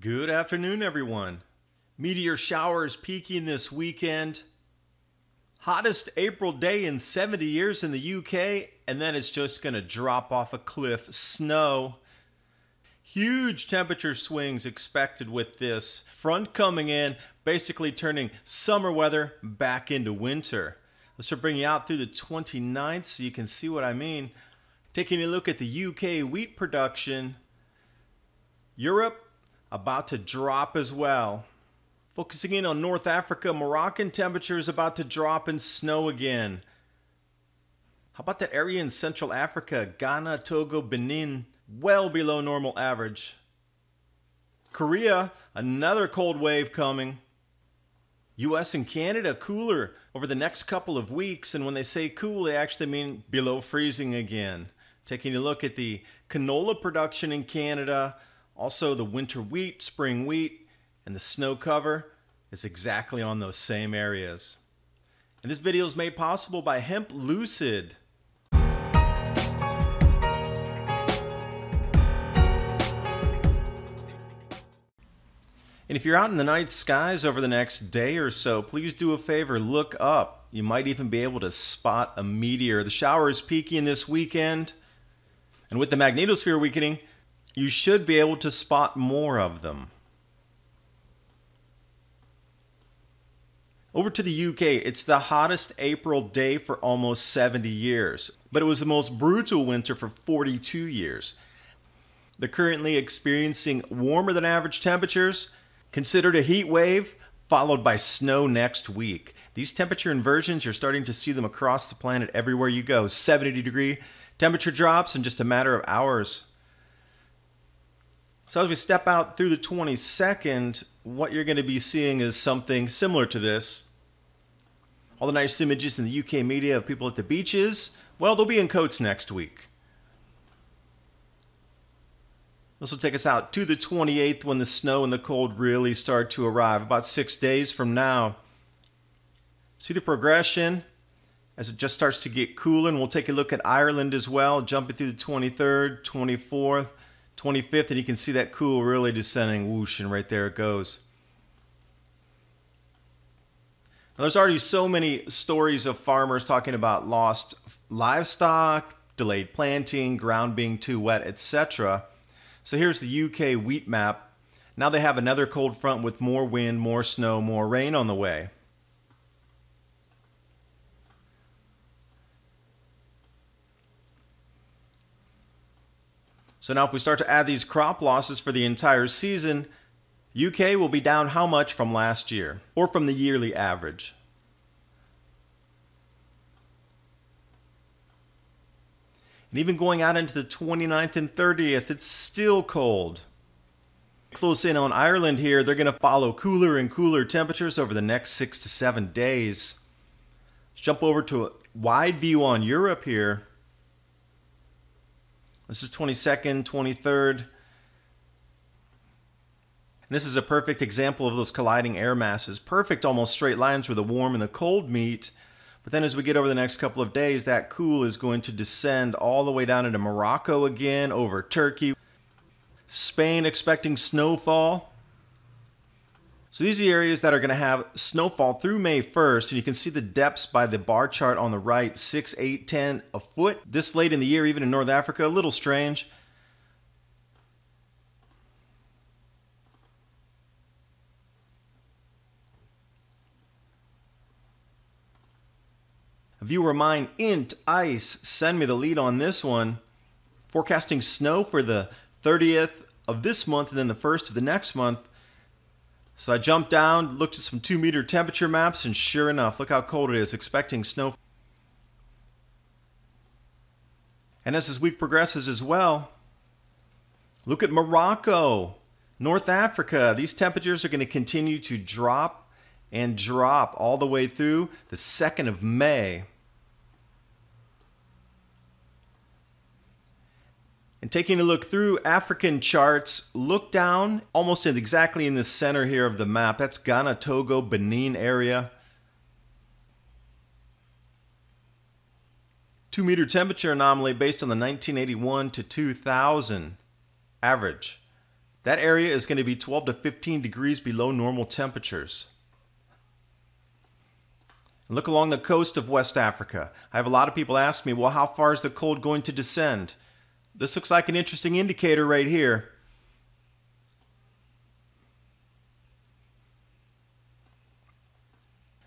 Good afternoon, everyone. Meteor showers peaking this weekend. Hottest April day in 70 years in the UK, and then it's just going to drop off a cliff. Snow. Huge temperature swings expected with this front coming in, basically turning summer weather back into winter. This will bring you out through the 29th so you can see what I mean. Taking a look at the UK wheat production. Europe about to drop as well. Focusing in on North Africa, Moroccan temperatures about to drop and snow again. How about that area in Central Africa, Ghana, Togo, Benin, well below normal average. Korea, another cold wave coming. US and Canada, cooler over the next couple of weeks, and when they say cool, they actually mean below freezing again. Taking a look at the canola production in Canada, also the winter wheat, spring wheat, and the snow cover is exactly on those same areas. And this video is made possible by Hemp Lucid. And if you're out in the night skies over the next day or so, please do a favor, look up. You might even be able to spot a meteor. The shower is peaking this weekend, and with the magnetosphere weakening, you should be able to spot more of them. Over to the UK, it's the hottest April day for almost 70 years, but it was the most brutal winter for 42 years. They're currently experiencing warmer than average temperatures, considered a heat wave, followed by snow next week. These temperature inversions, you're starting to see them across the planet everywhere you go. 70-degree temperature drops in just a matter of hours. So as we step out through the 22nd, what you're going to be seeing is something similar to this. All the nice images in the UK media of people at the beaches, well, they'll be in coats next week. This will take us out to the 28th when the snow and the cold really start to arrive, about 6 days from now. See the progression as it just starts to get cooler, and we'll take a look at Ireland as well, jumping through the 23rd, 24th, 25th, and you can see that cool really descending, whoosh, and right there it goes. Now, there's already so many stories of farmers talking about lost livestock, delayed planting, ground being too wet, etc. So here's the UK wheat map. Now they have another cold front with more wind, more snow, more rain on the way. So now if we start to add these crop losses for the entire season, UK will be down how much from last year, or from the yearly average? And even going out into the 29th and 30th, it's still cold. Close in on Ireland here, they're going to follow cooler and cooler temperatures over the next 6 to 7 days. Let's jump over to a wide view on Europe here. This is 22nd, 23rd. And this is a perfect example of those colliding air masses. Perfect, almost straight lines where the warm and the cold meet. But then as we get over the next couple of days, that cool is going to descend all the way down into Morocco again, over Turkey. Spain expecting snowfall. So these are the areas that are going to have snowfall through May 1st, and you can see the depths by the bar chart on the right, 6, 8, 10 a foot. This late in the year, even in North Africa, a little strange. A viewer of mine, Int Ice, send me the lead on this one. Forecasting snow for the 30th of this month and then the 1st of the next month. So I jumped down, looked at some 2-meter temperature maps, and sure enough, look how cold it is, expecting snow. And as this week progresses as well, look at Morocco, North Africa. These temperatures are going to continue to drop and drop all the way through the 2nd of May. And taking a look through African charts, look down almost exactly in the center here of the map. That's Ghana, Togo, Benin area. 2-meter temperature anomaly based on the 1981 to 2000 average. That area is going to be 12 to 15 degrees below normal temperatures. Look along the coast of West Africa. I have a lot of people ask me, well, how far is the cold going to descend? This looks like an interesting indicator right here.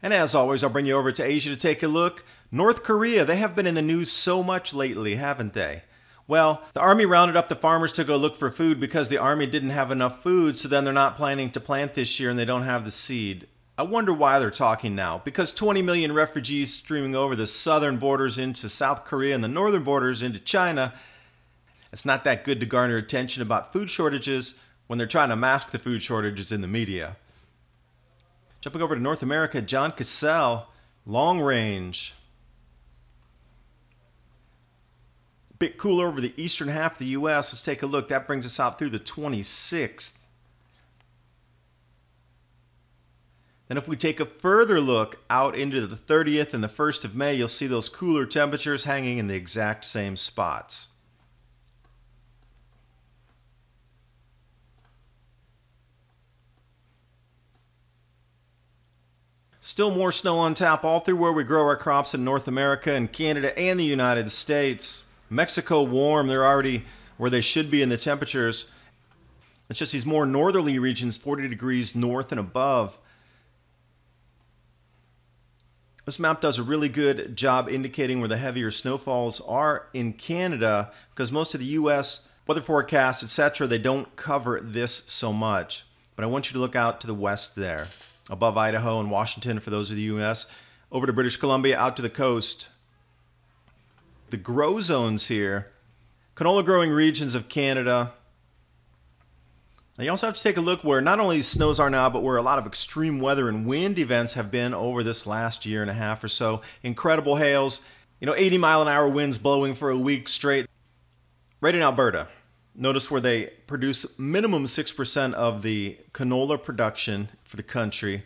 And as always, I'll bring you over to Asia to take a look. North Korea, they have been in the news so much lately, haven't they? Well, the army rounded up the farmers to go look for food because the army didn't have enough food, so then they're not planning to plant this year and they don't have the seed. I wonder why they're talking now. Because 20 million refugees streaming over the southern borders into South Korea and the northern borders into China, it's not that good to garner attention about food shortages when they're trying to mask the food shortages in the media. Jumping over to North America, John Cassell, long range. Bit cooler over the eastern half of the U.S. Let's take a look. That brings us out through the 26th. Then if we take a further look out into the 30th and the 1st of May, you'll see those cooler temperatures hanging in the exact same spots. Still more snow on tap all through where we grow our crops in North America and Canada and the United States. Mexico warm, they're already where they should be in the temperatures. It's just these more northerly regions, 40 degrees north and above. This map does a really good job indicating where the heavier snowfalls are in Canada, because most of the U.S. weather forecasts, etc., they don't cover this so much. But I want you to look out to the west there, above Idaho and Washington for those of the U.S., over to British Columbia, out to the coast. The grow zones here, canola growing regions of Canada. Now you also have to take a look where not only snows are now, but where a lot of extreme weather and wind events have been over this last year and a half or so. Incredible hails, 80-mile-an-hour winds blowing for a week straight. Right in Alberta, notice where they produce minimum 6% of the canola production for the country. I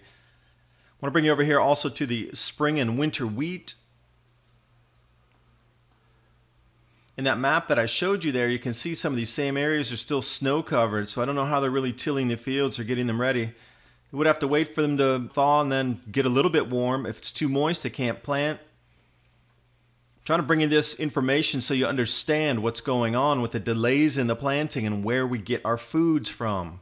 want to bring you over here also to the spring and winter wheat. In that map that I showed you there, you can see some of these same areas are still snow covered, so I don't know how they're really tilling the fields or getting them ready. You would have to wait for them to thaw and then get a little bit warm. If it's too moist, they can't plant. I'm trying to bring you this information so you understand what's going on with the delays in the planting and where we get our foods from.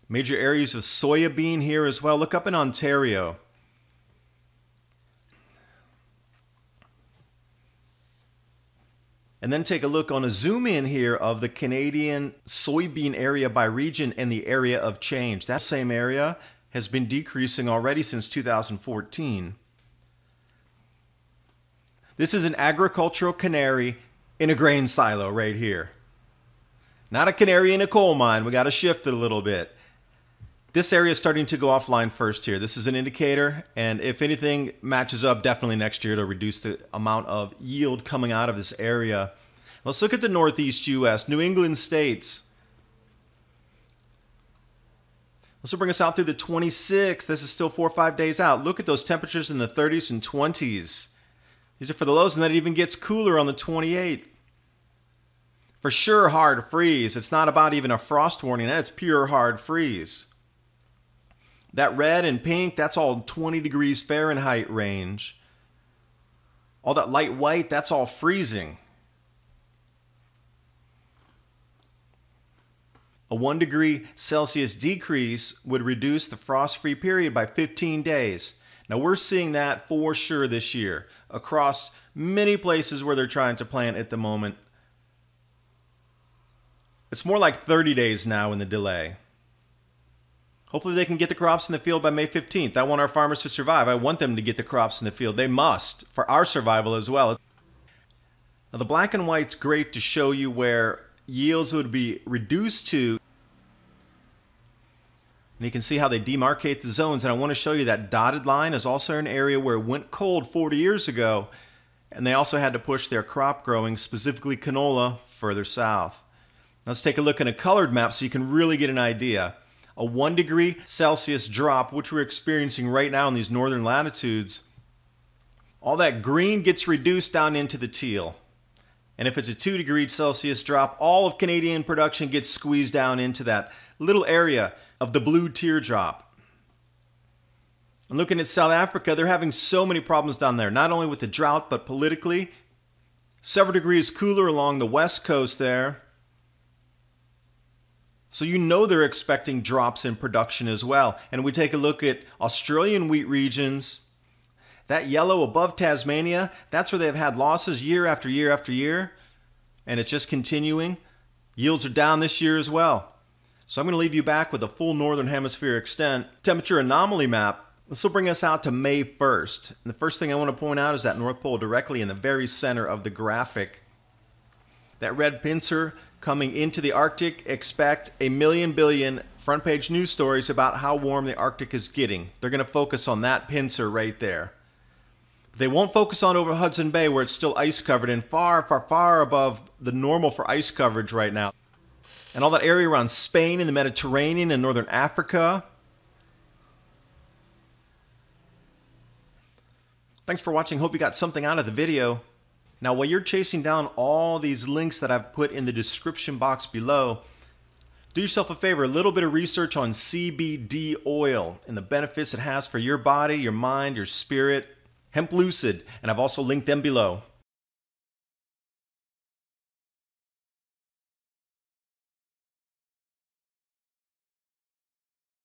Major areas of soya bean here as well. Look up in Ontario. And then take a look on a zoom in here of the Canadian soybean area by region and the area of change. That same area has been decreasing already since 2014. This is an agricultural canary in a grain silo right here. Not a canary in a coal mine. We got to shift it a little bit. This area is starting to go offline first here. This is an indicator, and if anything matches up, definitely next year it'll reduce the amount of yield coming out of this area. Let's look at the Northeast U.S., New England states. This will bring us out through the 26th. This is still 4 or 5 days out. Look at those temperatures in the 30s and 20s. These are for the lows, and then it even gets cooler on the 28th. For sure, hard freeze. It's not about even a frost warning. That's pure hard freeze. That red and pink, that's all 20 degrees Fahrenheit range. All that light white, that's all freezing. A 1 degree Celsius decrease would reduce the frost-free period by 15 days. Now we're seeing that for sure this year across many places where they're trying to plant at the moment. It's more like 30 days now in the delay. Hopefully they can get the crops in the field by May 15th. I want our farmers to survive. I want them to get the crops in the field. They must, for our survival as well. Now the black and white's great to show you where yields would be reduced to. And you can see how they demarcate the zones. And I want to show you that dotted line is also an area where it went cold 40 years ago. And they also had to push their crop growing, specifically canola, further south. Let's take a look at a colored map so you can really get an idea. A 1 degree Celsius drop, which we're experiencing right now in these northern latitudes, all that green gets reduced down into the teal. And if it's a 2 degrees Celsius drop, all of Canadian production gets squeezed down into that little area of the blue teardrop. And looking at South Africa, they're having so many problems down there, not only with the drought, but politically. Several degrees cooler along the west coast there. So you know they're expecting drops in production as well. And we take a look at Australian wheat regions. That yellow above Tasmania, that's where they've had losses year after year after year. And it's just continuing. Yields are down this year as well. So I'm going to leave you back with a full northern hemisphere extent temperature anomaly map. This will bring us out to May 1st. And the first thing I want to point out is that North Pole directly in the very center of the graphic. That red pincer coming into the Arctic. Expect a million billion front page news stories about how warm the Arctic is getting. They're going to focus on that pincer right there. They won't focus on over Hudson Bay where it's still ice covered and far, far, far above the normal for ice coverage right now. And all that area around Spain and the Mediterranean and northern Africa. Thanks for watching. Hope you got something out of the video. Now, while you're chasing down all these links that I've put in the description box below, do yourself a favor, a little bit of research on CBD oil and the benefits it has for your body, your mind, your spirit. Hemp Lucid, and I've also linked them below.